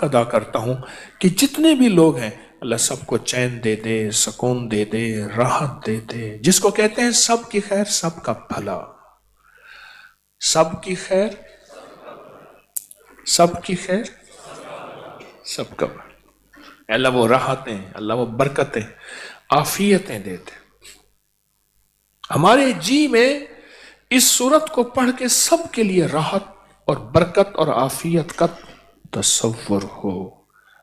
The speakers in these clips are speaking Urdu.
ادا کرتا ہوں کہ جتنے بھی لوگ ہیں اللہ سب کو چین دے دے، سکون دے دے، راحت دے دے، جس کو کہتے ہیں سب کی خیر، سب کا بھلا، سب کی خیر، سب کی خیر، سب کا بھلا۔ اللہ وہ راحتیں، اللہ وہ برکتیں، عافیتیں دیتے۔ ہمارے جی میں اس صورت کو پڑھ کے سب کے لیے راحت اور برکت اور عافیت کا تصور ہو۔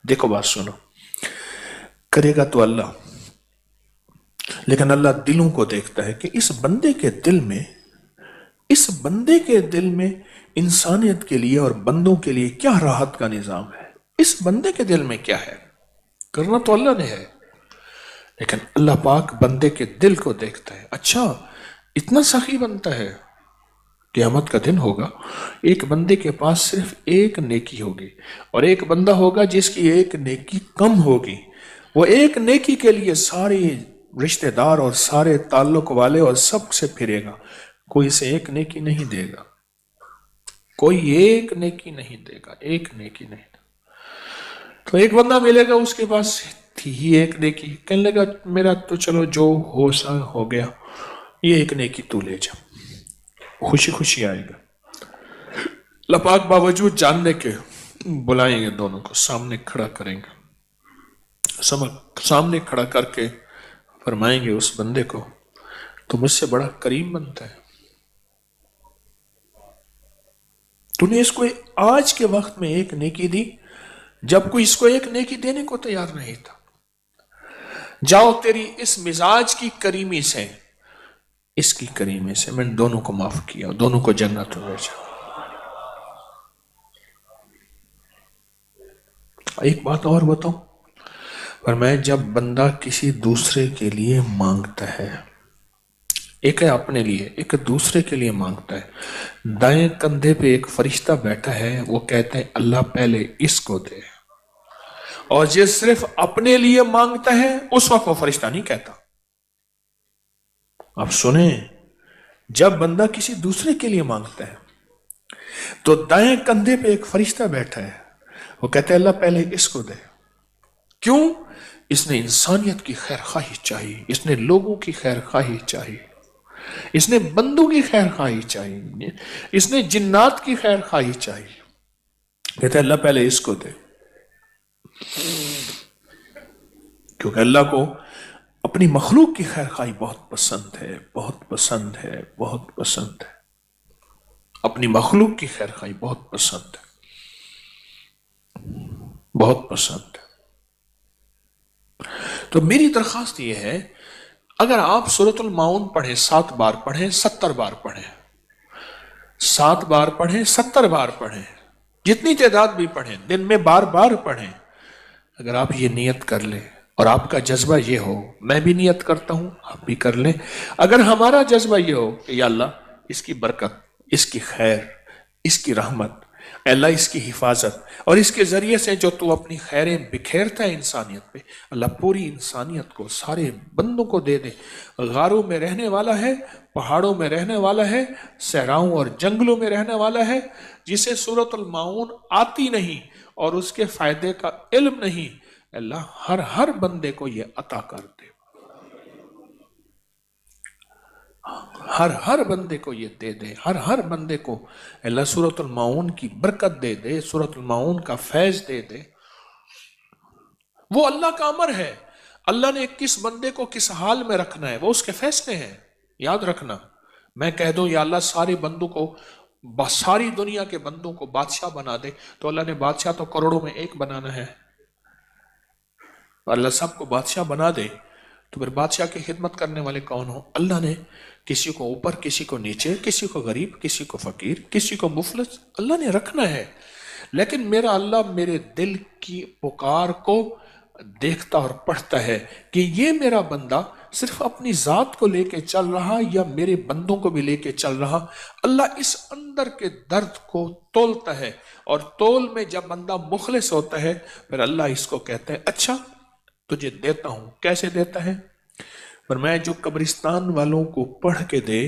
دیکھو بات سنو، کرے گا تو اللہ، لیکن اللہ دلوں کو دیکھتا ہے کہ اس بندے کے دل میں، اس بندے کے دل میں انسانیت کے لیے اور بندوں کے لیے کیا راحت کا نظام ہے، اس بندے کے دل میں کیا ہے۔ کرنا تو اللہ نے ہے، لیکن اللہ پاک بندے کے دل کو دیکھتا ہے۔ اچھا اتنا سخی بنتا ہے، قیامت کا دن ہوگا، ایک بندے کے پاس صرف ایک نیکی ہوگی، اور ایک بندہ ہوگا جس کی ایک نیکی کم ہوگی، وہ ایک نیکی کے لیے سارے رشتہ دار اور سارے تعلق والے اور سب سے پھرے گا، کوئی اسے ایک نیکی نہیں دے گا، کوئی ایک نیکی نہیں دے گا، ایک نیکی نہیں دے گا۔ تو ایک بندہ ملے گا، اس کے پاس تھی ہی ایک نیکی، کہنے لگا میرا تو چلو جو ہو سا ہو گیا، یہ ایک نیکی تو لے جا، خوشی خوشی آئے گا۔ اللہ پاک باوجود جاننے کے بلائیں گے، دونوں کو سامنے کھڑا کریں گے، سامنے کھڑا کر کے فرمائیں گے اس بندے کو تو مجھ سے بڑا کریم بنتا ہے، تو نے اس کو آج کے وقت میں ایک نیکی دی جب کوئی اس کو ایک نیکی دینے کو تیار نہیں تھا۔ جاؤ تیری اس مزاج کی کریمی سے، اس کی کریمی سے میں نے دونوں کو معاف کیا، دونوں کو جنت میں بھیجا۔ ایک بات اور بتاؤں، فرمایا جب بندہ کسی دوسرے کے لیے مانگتا ہے، ایک ہے اپنے لیے، ایک دوسرے کے لیے مانگتا ہے، دائیں کندھے پہ ایک فرشتہ بیٹھا ہے، وہ کہتا ہے اللہ پہلے اس کو دے، اور جس صرف اپنے لیے مانگتا ہے اس وقت وہ فرشتہ نہیں کہتا۔ اب سنیں، جب بندہ کسی دوسرے کے لیے مانگتا ہے تو دائیں کندھے پہ ایک فرشتہ بیٹھا ہے، وہ کہتا ہے اللہ پہلے اس کو دے۔ کیوں؟ اس نے انسانیت کی خیر خواہی چاہیے، اس نے لوگوں کی خیر خواہی چاہیے، اس نے بندوں کی خیر خواہی چاہیے، اس نے جنات کی خیر خواہی چاہیے، کہتا ہے اللہ پہلے اس کو دے، کیونکہ اللہ کو اپنی مخلوق کی خیر خواہی بہت پسند ہے، بہت پسند ہے، بہت پسند ہے، اپنی مخلوق کی خیر خواہی بہت پسند ہے، بہت پسند ہے۔ تو میری درخواست یہ ہے، اگر آپ سورۃ الماؤن پڑھیں، 7 بار پڑھیں، 70 بار پڑھیں، 7 بار پڑھیں، 70 بار پڑھیں، جتنی تعداد بھی پڑھیں، دن میں بار بار پڑھیں، اگر آپ یہ نیت کر لیں اور آپ کا جذبہ یہ ہو، میں بھی نیت کرتا ہوں، آپ بھی کر لیں، اگر ہمارا جذبہ یہ ہو کہ یا اللہ اس کی برکت، اس کی خیر، اس کی رحمت، اے اللہ اس کی حفاظت، اور اس کے ذریعے سے جو تو اپنی خیریں بکھیرتا ہے انسانیت پہ، اللہ پوری انسانیت کو، سارے بندوں کو دے دے۔ غاروں میں رہنے والا ہے، پہاڑوں میں رہنے والا ہے، صحراؤں اور جنگلوں میں رہنے والا ہے، جسے سورۃ الماؤن آتی نہیں اور اس کے فائدے کا علم نہیں، اللہ ہر بندے کو یہ عطا کر دے، ہر بندے کو یہ دے دے، ہر بندے کو اللہ سورۃ الماؤن کی برکت دے دے، سورۃ الماؤن کا فیض دے دے۔ وہ اللہ کا امر ہے، اللہ نے کس بندے کو کس حال میں رکھنا ہے وہ اس کے فیصلے ہیں، یاد رکھنا۔ میں کہہ دوں یا اللہ سارے بندوں کو، ساری دنیا کے بندوں کو بادشاہ بنا دے، تو اللہ نے بادشاہ تو کروڑوں میں ایک بنانا ہے، اللہ سب کو بادشاہ بنا دے تو پھر بادشاہ کی خدمت کرنے والے کون ہو؟ اللہ نے کسی کو اوپر، کسی کو نیچے، کسی کو غریب، کسی کو فقیر، کسی کو مفلس، اللہ نے رکھنا ہے۔ لیکن میرا اللہ میرے دل کی پکار کو دیکھتا اور پڑھتا ہے کہ یہ میرا بندہ صرف اپنی ذات کو لے کے چل رہا یا میرے بندوں کو بھی لے کے چل رہا۔ اللہ اس اندر کے درد کو تولتا ہے، اور تول میں جب بندہ مخلص ہوتا ہے پھر اللہ اس کو کہتا ہے اچھا تجھے دیتا ہوں۔ کیسے دیتا ہے؟ فرمایا جو قبرستان والوں کو پڑھ کے دے،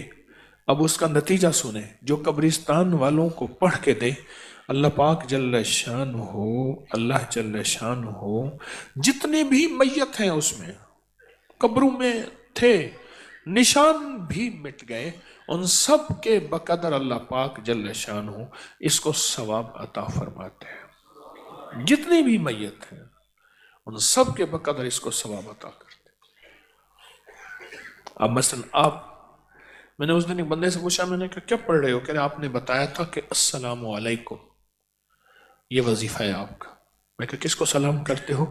اب اس کا نتیجہ سنیں، جو قبرستان والوں کو پڑھ کے دے، اللہ پاک جل شان ہو، اللہ جل شان ہو، جتنے بھی میت ہیں اس میں، قبروں میں تھے، نشان بھی مٹ گئے، ان سب کے بقدر اللہ پاک جل شان ہو اس کو ثواب عطا فرماتے ہیں۔ جتنے بھی میت ہیں ان سب کے بقدر اس کو ثواب عطا کرتے ہیں۔ اب مثلا میں نے اس دن ایک بندے سے پوچھا، میں نے کہا کیا پڑھ رہے ہو؟ کہ آپ نے بتایا تھا کہ السلام علیکم یہ وظیفہ ہے آپ کا۔ میں کہا کس کو سلام کرتے ہو؟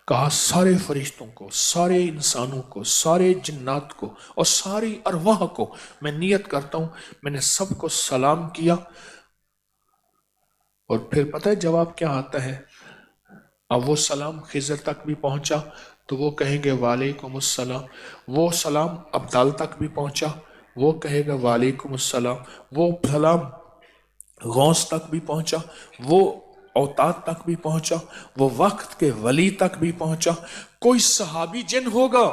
کہا سارے فرشتوں کو، سارے انسانوں کو، سارے جنات کو اور ساری ارواح کو میں نیت کرتا ہوں، میں نے سب کو سلام کیا۔ اور پھر پتہ ہے جواب کیا آتا ہے؟ اب وہ سلام خضر تک بھی پہنچا تو وہ کہیں گے وعلیکم السلام، وہ سلام ابدال تک بھی پہنچا، وہ کہے گا وعلیکم السلام، وہ سلام غوث تک بھی پہنچا، وہ اوتاد تک بھی پہنچا، وہ وقت کے ولی تک بھی پہنچا۔ کوئی صحابی جن ہوگا،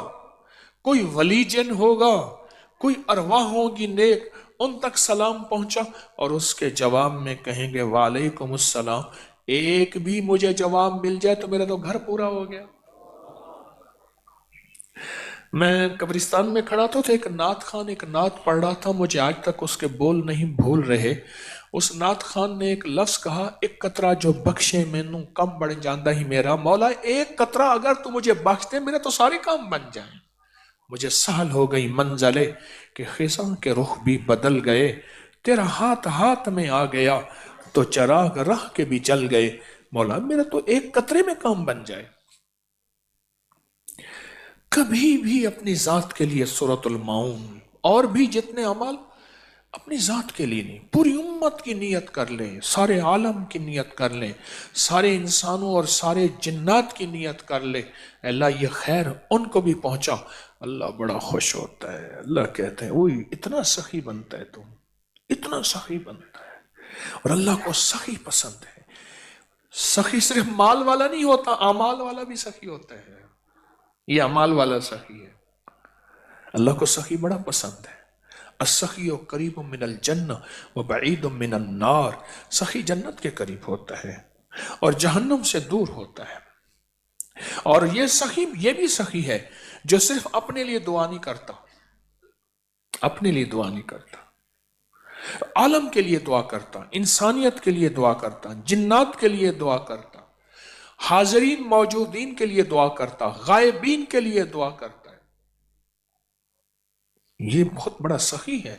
کوئی ولی جن ہوگا، کوئی ارواح ہوگی نیک، ان تک سلام پہنچا، اور اس کے جواب میں کہیں گے وعلیکم السلام۔ ایک بھی مجھے جواب مل جائے تو میرا تو گھر پورا ہو گیا۔ میں قبرستان میں کھڑا تھا، ایک نعت خان ایک نعت پڑھ رہا تھا، مجھے آج تک اس کے بول نہیں بھول رہے۔ اس نعت خان نے ایک لفظ کہا، ایک قطرہ جو بخشے مینوں کم بڑھ جاندہ ہی میرا مولا، ایک قطرہ اگر تو مجھے بخش دے میرے تو سارے کام بن جائیں۔ مجھے سہل ہو گئی منزلے کہ خزاں کے رخ بھی بدل گئے، تیرا ہاتھ ہاتھ میں آ گیا تو چراغ راہ کے بھی جل گئے، مولا میرا تو ایک قطرے میں کام بن جائے۔ کبھی بھی اپنی ذات کے لیے سورۃ المعون اور بھی جتنے عمل اپنی ذات کے لیے نہیں، پوری امت کی نیت کر لیں، سارے عالم کی نیت کر لیں، سارے انسانوں اور سارے جنات کی نیت کر لیں، اللہ یہ خیر ان کو بھی پہنچا۔ اللہ بڑا خوش ہوتا ہے، اللہ کہتے ہیں اوہ اتنا سخی بنتا ہے، تم اتنا سخی بنتا ہے۔ اور اللہ کو سخی پسند ہے۔ سخی صرف مال والا نہیں ہوتا، اعمال والا بھی سخی ہوتا ہے۔ یہ اعمال والا سخی ہے، اللہ کو سخی بڑا پسند ہے۔ السخی قریب من الجنہ وبعید من النار، سخی جنت کے قریب ہوتا ہے اور جہنم سے دور ہوتا ہے۔ اور یہ سخی یہ بھی سخی ہے جو صرف اپنے لیے دعا نہیں کرتا، اپنے لیے دعا نہیں کرتا، عالم کے لیے دعا کرتا، انسانیت کے لیے دعا کرتا، جنات کے لیے دعا کرتا، حاضرین موجودین کے لیے دعا کرتا، غائبین کے لیے دعا کرتا ہے۔ یہ بہت بڑا سخی ہے۔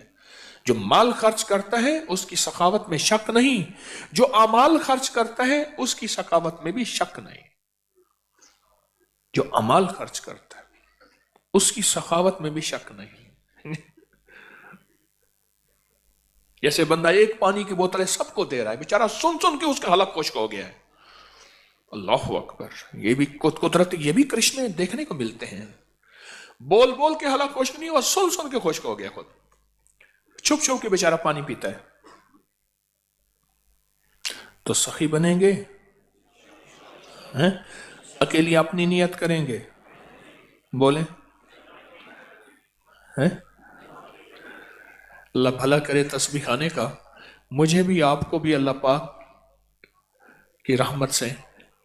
جو مال خرچ کرتا ہے اس کی سخاوت میں شک نہیں، جو اعمال خرچ کرتا ہے اس کی سخاوت میں بھی شک نہیں۔ جو اعمال خرچ کرتا ہے اس کی سخاوت میں بھی شک نہیں۔ جیسے بندہ ایک پانی کی بوتل سب کو دے رہا ہے، بیچارہ سن سن کے اس کا حلق خشک ہو گیا ہے۔ اللہ اکبر، یہ بھی قدرت، یہ بھی کرشمے دیکھنے کو ملتے ہیں۔ بول بول کے حلق خشک نہیں ہوا، سن سن کے خشک ہو گیا، خود چھپ چھپ کے بیچارہ پانی پیتا ہے۔ تو سخی بنیں گے، اکیلی اپنی نیت کریں گے، بولیں اللہ بھلا کرے تسبیح خانے کا۔ مجھے بھی آپ کو بھی اللہ پاک کی رحمت سے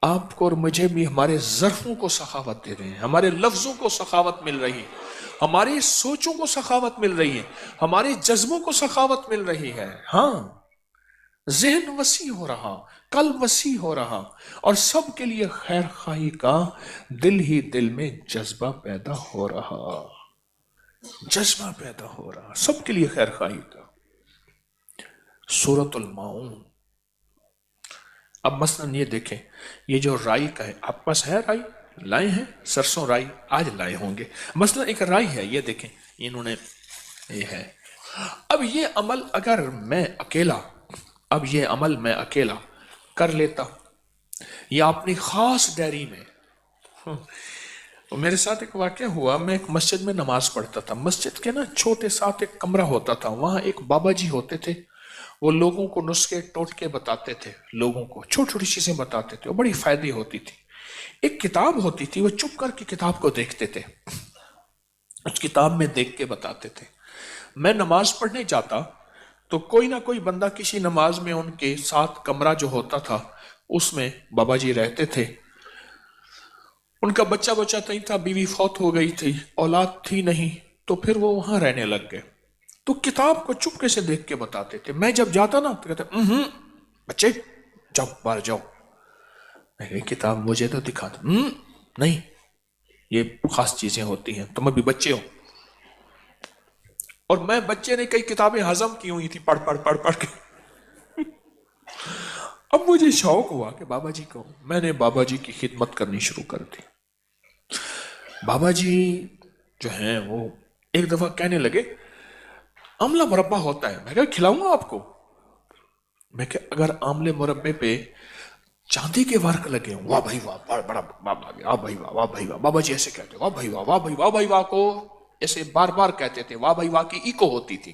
آپ کو اور مجھے بھی ہمارے ظرفوں کو سخاوت دے رہے ہیں، ہمارے لفظوں کو سخاوت مل رہی ہے، ہماری سوچوں کو سخاوت مل رہی ہے، ہمارے جذبوں کو سخاوت مل رہی ہے۔ ہاں، ذہن وسیع ہو رہا، قلب وسیع ہو رہا، اور سب کے لیے خیر خواہی کا دل ہی دل میں جذبہ پیدا ہو رہا، جذبہ پیدا ہو رہا سب کے لیے خیر خواہی کا۔ سورۃ المعون۔ اب مثلا یہ دیکھیں، یہ جو رائی کا ہے، آپ پاس ہے رائی؟ لائے ہیں سرسوں رائی؟ آج لائے ہوں گے۔ مثلا ایک رائی ہے، یہ دیکھیں انہوں نے، یہ ہے۔ اب یہ عمل اگر میں اکیلا، اب یہ عمل میں اکیلا کر لیتا یا اپنی خاص ڈیری میں، میرے ساتھ ایک واقعہ ہوا، میں ایک مسجد میں نماز پڑھتا تھا، مسجد کے نا چھوٹے ساتھ ایک کمرہ ہوتا تھا، وہاں ایک بابا جی ہوتے تھے، وہ لوگوں کو نسخے ٹوٹکے بتاتے تھے، لوگوں کو چھوٹی چھوٹی چیزیں بتاتے تھے، وہ بڑی فائدے ہوتی تھی۔ ایک کتاب ہوتی تھی، وہ چپ کر کے کتاب کو دیکھتے تھے، اس کتاب میں دیکھ کے بتاتے تھے۔ میں نماز پڑھنے جاتا تو کوئی نہ کوئی بندہ کسی نماز میں ان کے ساتھ کمرہ جو ہوتا تھا اس میں بابا جی رہتے تھے. ان کا بچہ نہیں تھا، بیوی فوت ہو گئی تھی، اولاد تھی نہیں، تو پھر وہ وہاں رہنے لگ گئے. تو کتاب کو چپکے سے دیکھ کے بتاتے تھے. میں جب جاتا نا تو کہتے بچے جاؤ باہر جاؤ. میں کہا کتاب مجھے تو دکھا دو. نہیں، یہ خاص چیزیں ہوتی ہیں، تم ابھی بچے ہو. اور میں بچے نے کئی کتابیں ہضم کی ہوئی تھی پڑھ پڑھ کے. اب مجھے شوق ہوا کہ بابا جی کو، میں نے بابا جی کی خدمت کرنی شروع کر دی. بابا جی جو ہیں وہ ایک دفعہ کہنے لگے آملہ مربع ہوتا ہے. میں کہا کھلاؤں گا آپ کو. میں کہ اگر آملے مربے پہ چاندی کے ورق لگے ہوں، واہ بھائی واہ، بڑا واہ بھائی واہ، واہ بھائی واہ. بابا جی ایسے کہتے واہ بھائی واہ، واہ بھائی واہ، بھائی واہ کو ایسے بار بار کہتے تھے. واہ بھائی واہ کی ایکو ہوتی تھی.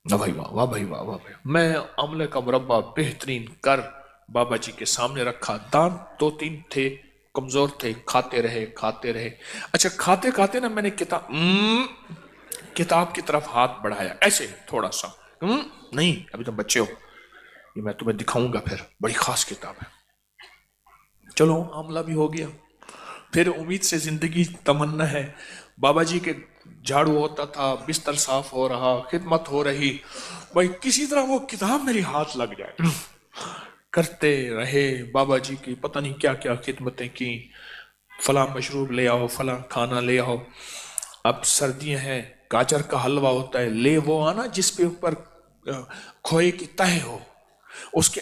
واہ بھائی واہ، واہ بھائی واہ، واہ بھائی. میں آملے کا مربع بہترین کر بابا جی کے سامنے رکھا. دانت 2-3 تھے، کمزور تھے، کھاتے رہے. اچھا کھاتے کھاتے نا میں نے کتاب کی طرف ہاتھ بڑھایا ایسے تھوڑا سا. نہیں ابھی تم بچے ہو، یہ میں تمہیں دکھاؤں گا، پھر بڑی خاص کتاب ہے. چلو آملہ بھی ہو گیا. پھر امید سے زندگی تمنا ہے. بابا جی کے جھاڑو ہوتا تھا، بستر صاف ہو رہا، خدمت ہو رہی، بھائی کسی طرح وہ کتاب میری ہاتھ لگ جائے. کرتے رہے. بابا جی کی پتہ نہیں کیا کیا خدمتیں کی. فلاں مشروب لے آؤ، فلاں کھانا لے آؤ. اب سردیاں ہیں، گاجر کا حلوہ ہوتا ہے، لے وہ آنا جس پہ اوپر کھوئے کی تہ ہو، اس کے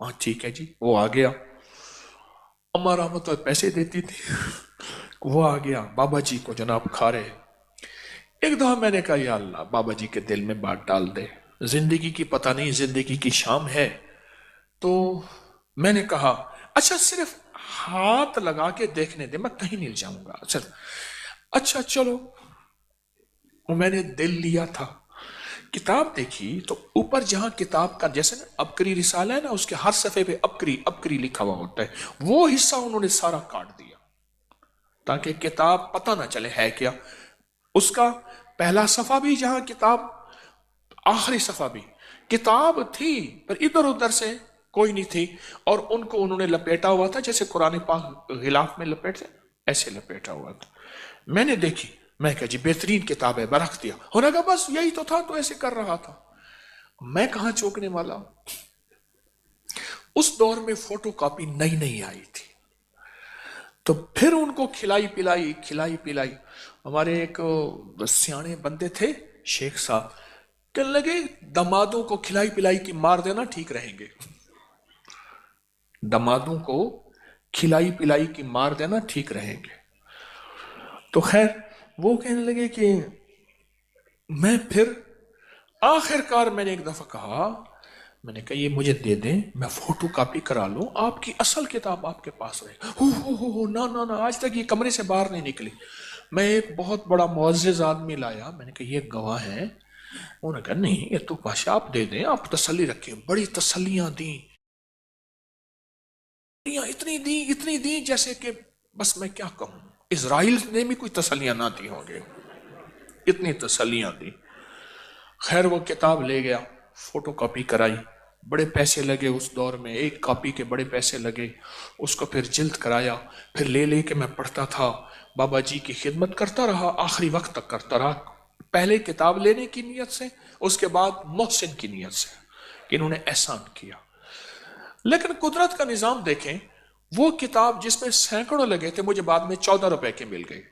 ہاں ٹھیک ہے جی، وہ آ گیا. اما رحمت پیسے دیتی تھی، وہ آ گیا. بابا جی کو جناب کھا رہے. ایک دفعہ میں نے کہا یا اللہ بابا جی کے دل میں بات ڈال دے، زندگی کی پتہ نہیں زندگی کی شام ہے. تو میں نے کہا اچھا صرف ہاتھ لگا کے دیکھنے دے، میں کہیں نہیں جاؤں گا. اچھا چلو. میں نے دل لیا تھا. کتاب دیکھی تو اوپر جہاں کتاب کا جیسے نا ابکری رسالہ ہے نا، اس کے ہر صفحے پہ ابکری لکھا ہوا ہوتا ہے، وہ حصہ انہوں نے سارا کاٹ دیا تاکہ کتاب پتہ نہ چلے ہے کیا. اس کا پہلا صفحہ بھی جہاں کتاب، آخری صفحہ بھی کتاب تھی، پر ادھر ادھر سے کوئی نہیں تھی. اور ان کو انہوں نے لپیٹا ہوا تھا جیسے قرآن پاک غلاف میں لپیٹتے ایسے لپیٹا ہوا تھا. میں نے دیکھی، میں کہا جی بہترین کتاب ہے، برکھ دیا. ہونے کا بس یہی تو تھا، تو ایسے کر رہا تھا. میں کہاں چوکنے والا. اس دور میں فوٹو کاپی نئی آئی تھی، تو پھر ان کو کھلائی پلائی. ہمارے ایک سیانے بندے تھے شیخ صاحب، کہنے لگے دمادوں کو کھلائی پلائی کی مار دینا ٹھیک رہیں گے. دمادوں کو کھلائی پلائی کی مار دینا ٹھیک رہیں گے. تو خیر وہ کہنے لگے کہ میں پھر آخر کار میں نے ایک دفعہ کہا، میں نے کہا یہ مجھے دے دیں، میں فوٹو کاپی کرا لوں، آپ کی اصل کتاب آپ کے پاس رہے. ہو نا آج تک یہ کمرے سے باہر نہیں نکلی. میں ایک بہت بڑا معزز آدمی لایا، میں نے کہا یہ گواہ ہے. انہوں نے کہا نہیں یہ تو بادشاہ آپ دے دیں، آپ تسلی رکھیں. بڑی تسلیاں دیں، اتنی دی جیسے کہ بس میں کیا کہوں، اسرائیل نے بھی کوئی تسلیاں نہ دی ہوں گے، اتنی تسلیاں دی. خیر وہ کتاب لے گیا، فوٹو کاپی کرائی، بڑے پیسے لگے اس دور میں، ایک کاپی کے بڑے پیسے لگے. اس کو پھر جلد کرایا، پھر لے کے میں پڑھتا تھا. بابا جی کی خدمت کرتا رہا، آخری وقت تک کرتا رہا. پہلے کتاب لینے کی نیت سے، اس کے بعد محسن کی نیت سے کہ انہوں نے احسان کیا. لیکن قدرت کا نظام دیکھیں، وہ کتاب جس میں سینکڑوں لگے تھے مجھے بعد میں 14 روپے کے مل گئے.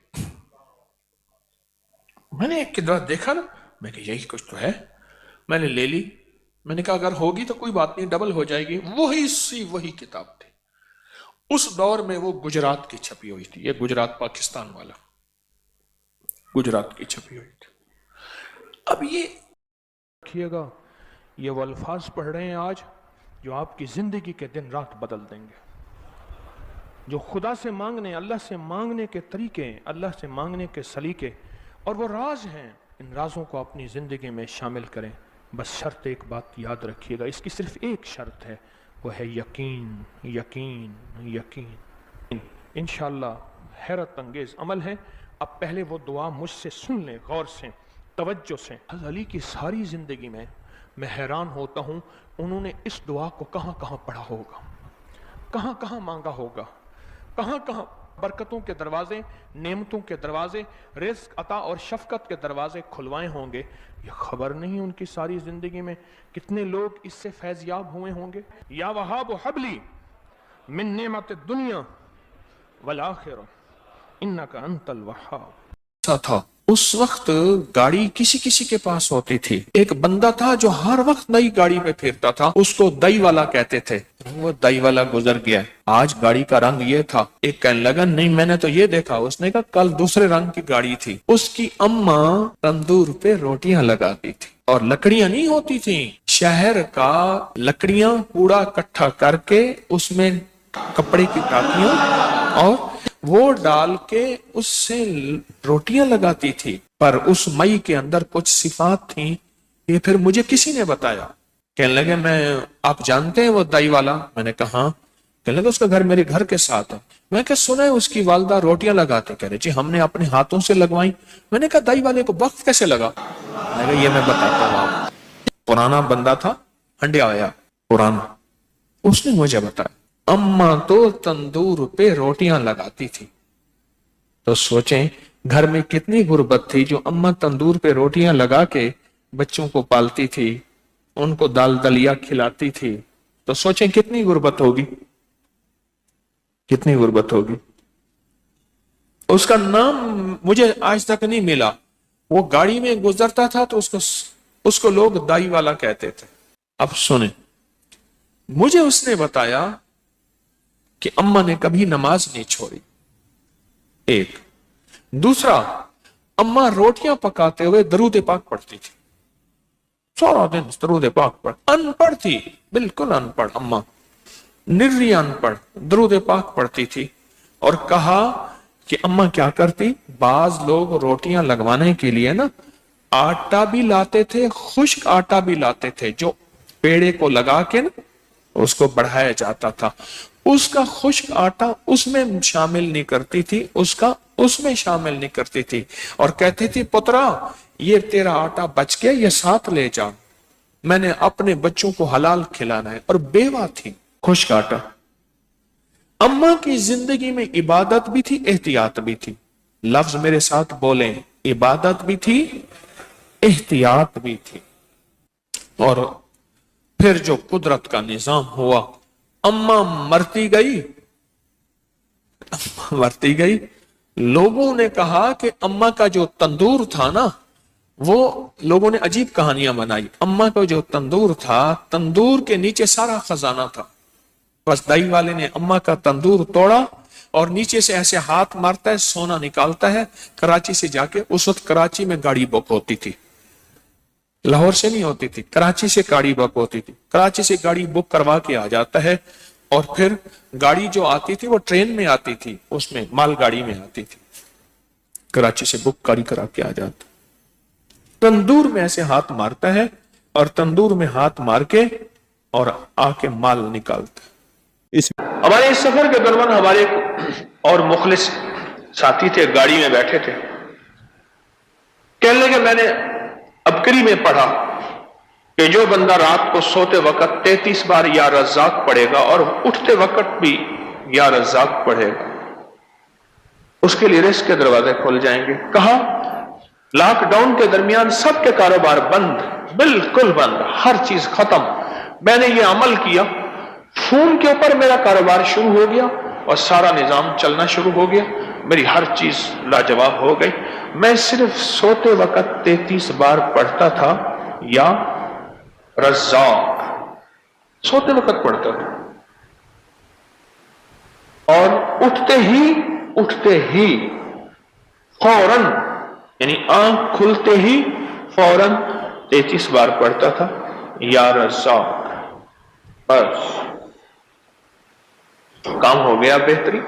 میں نے ایک کتاب دیکھا نا، میں کہ یہی کچھ تو ہے، میں نے لے لی. میں نے کہا اگر ہوگی تو کوئی بات نہیں، ڈبل ہو جائے گی. وہی کتاب تھی. اس دور میں وہ گجرات کی چھپی ہوئی تھی، یہ گجرات پاکستان والا، گجرات کی چھپی ہوئی تھی. اب یہ رکھیے گا، یہ وہ الفاظ پڑھ رہے ہیں آج جو آپ کی زندگی کے دن رات بدل دیں گے. جو خدا سے مانگنے، اللہ سے مانگنے کے طریقے، اللہ سے مانگنے کے سلیقے اور وہ راز ہیں، ان رازوں کو اپنی زندگی میں شامل کریں. بس شرط ایک بات یاد رکھیے گا، اس کی صرف ایک شرط ہے، وہ ہے یقین. انشاءاللہ حیرت انگیز عمل ہے. اب پہلے وہ دعا مجھ سے سن لیں غور سے. توجہ سے حضرت علی کی ساری زندگی میں حیران ہوتا ہوں انہوں نے اس دعا کو کہاں کہاں پڑھا ہوگا، کہاں کہاں مانگا ہوگا، کہاں کہاں برکتوں کے دروازے، نعمتوں کے دروازے، رزق عطا اور شفقت کے دروازے کھلوائے ہوں گے۔ یہ خبر نہیں ان کی ساری زندگی میں کتنے لوگ اس سے فیض یاب ہوئے ہوں گے۔ یا وہاب حبلی من نعمت الدنیا والآخرہ انک انت الوہاب تھا۔ اس وقت گاڑی کسی کسی کے پاس ہوتی تھی۔ ایک بندہ تھا جو ہر وقت نئی گاڑی پہ پھرتا تھا، اس کو دائی والا کہتے تھے۔ وہ دائی والا گزر گیا، آج گاڑی کا رنگ یہ تھا۔ ایک کہنے لگا نہیں میں نے تو یہ دیکھا، اس نے کہا کل دوسرے رنگ کی گاڑی تھی۔ اس کی اماں تندور پہ روٹیاں لگاتی تھی اور لکڑیاں نہیں ہوتی تھیں، شہر کا لکڑیاں کوڑا اکٹھا کر کے اس میں کپڑے کی ٹاکیاں اور وہ ڈال کے اس سے روٹیاں لگاتی تھی۔ پر اس مئی کے اندر کچھ صفات تھیں، یہ پھر مجھے کسی نے بتایا۔ کہنے لگے آپ جانتے ہیں وہ دائی والا؟ میں نے کہا ہاں۔ کہنے لگے اس کا گھر میرے گھر کے ساتھ ہے۔ میں کہا سنا ہے اس کی والدہ روٹیاں لگاتے، کہہ رہے جی ہم نے اپنے ہاتھوں سے لگوائیں۔ میں نے کہا دائی والے کو وقت کیسے لگا؟ میں نے کہا یہ میں بتاتا ہوں آپ۔ پرانا بندہ تھا، ہنڈیا آیا پرانا، اس نے مجھے بتایا اماں تو تندور پہ روٹیاں لگاتی تھی۔ تو سوچیں گھر میں کتنی غربت تھی جو اماں تندور پہ روٹیاں لگا کے بچوں کو پالتی تھی، ان کو دال دلیا کھلاتی تھی۔ تو سوچیں کتنی غربت ہوگی، کتنی غربت ہوگی۔ اس کا نام مجھے آج تک نہیں ملا۔ وہ گاڑی میں گزرتا تھا تو اس کو لوگ دائی والا کہتے تھے۔ اب سنیں، مجھے اس نے بتایا کہ اماں نے کبھی نماز نہیں چھوڑی، ایک۔ دوسرا، اماں روٹیاں پکاتے ہوئے درود پاک پڑھتی تھی، سارا دن درود پاک پڑھ، ان پڑھ تھی، بالکل ان پڑھ اماں، نری ان پڑھ، درود پاک پڑھتی تھی۔ اور کہا کہ اماں کیا کرتی، بعض لوگ روٹیاں لگوانے کے لیے نا آٹا بھی لاتے تھے، خشک آٹا بھی لاتے تھے، جو پیڑے کو لگا کے نا اس کو بڑھایا جاتا تھا۔ اس کا خشک آٹا اس میں شامل نہیں کرتی تھی، اس میں شامل نہیں کرتی تھی، اور کہتی تھی پترا یہ تیرا آٹا بچ گیا، یہ ساتھ لے جا، میں نے اپنے بچوں کو حلال کھلانا ہے۔ اور بیوہ تھی، خشک آٹا۔ اماں کی زندگی میں عبادت بھی تھی، احتیاط بھی تھی۔ لفظ میرے ساتھ بولیں، عبادت بھی تھی، احتیاط بھی تھی۔ اور پھر جو قدرت کا نظام ہوا، اماں مرتی گئی، لوگوں نے کہا کہ اماں کا جو تندور تھا نا، وہ لوگوں نے عجیب کہانیاں بنائی۔ اماں کا جو تندور تھا، تندور کے نیچے سارا خزانہ تھا، بس دائی والے نے اماں کا تندور توڑا اور نیچے سے ایسے ہاتھ مارتا ہے، سونا نکالتا ہے۔ کراچی سے جا کے، اس وقت کراچی میں گاڑی بک ہوتی تھی، لاہور سے نہیں ہوتی تھی، کراچی سے گاڑی بک ہوتی تھی۔ کراچی سے گاڑی بک کروا کے آ جاتا ہے، اور پھر گاڑی جو آتی تھی وہ ٹرین میں آتی تھی، اس میں مال گاڑی میں آتی تھی، کراچی سے بک گاڑی کرا کے آ جاتا۔ تندور میں ایسے ہاتھ مارتا ہے اور تندور میں ہاتھ مار کے اور آ کے مال نکالتا ہے۔ ہمارے اس سفر کے دوران ہمارے اور مخلص ساتھی تھے، گاڑی میں بیٹھے تھے، کہنے لگے میں نے ابکری میں پڑھا کہ جو بندہ رات کو سوتے وقت 33 بار یا رزاق پڑھے گا اور اٹھتے وقت بھی یا رزاق پڑھے گا، اس کے لیے رزق کے دروازے کھل جائیں گے۔ کہا لاک ڈاؤن کے درمیان سب کے کاروبار بند، بالکل بند، ہر چیز ختم۔ میں نے یہ عمل کیا، فون کے اوپر میرا کاروبار شروع ہو گیا اور سارا نظام چلنا شروع ہو گیا، میری ہر چیز لاجواب ہو گئی۔ میں صرف سوتے وقت 33 بار پڑھتا تھا یا رزاق، سوتے وقت پڑھتا تھا، اور اٹھتے ہی فوراً، یعنی آنکھ کھلتے ہی فوراً 33 بار پڑھتا تھا یا رزاق، بس کام ہو گیا بہتری۔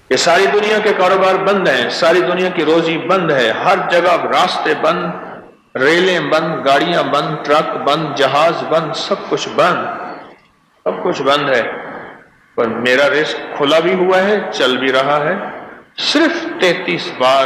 کہ ساری دنیا کے کاروبار بند ہیں، ساری دنیا کی روزی بند ہے، ہر جگہ راستے بند، ریلیں بند، گاڑیاں بند، ٹرک بند، جہاز بند، سب کچھ بند ہے، پر میرا رزق کھلا بھی ہوا ہے، چل بھی رہا ہے۔ صرف 33 بار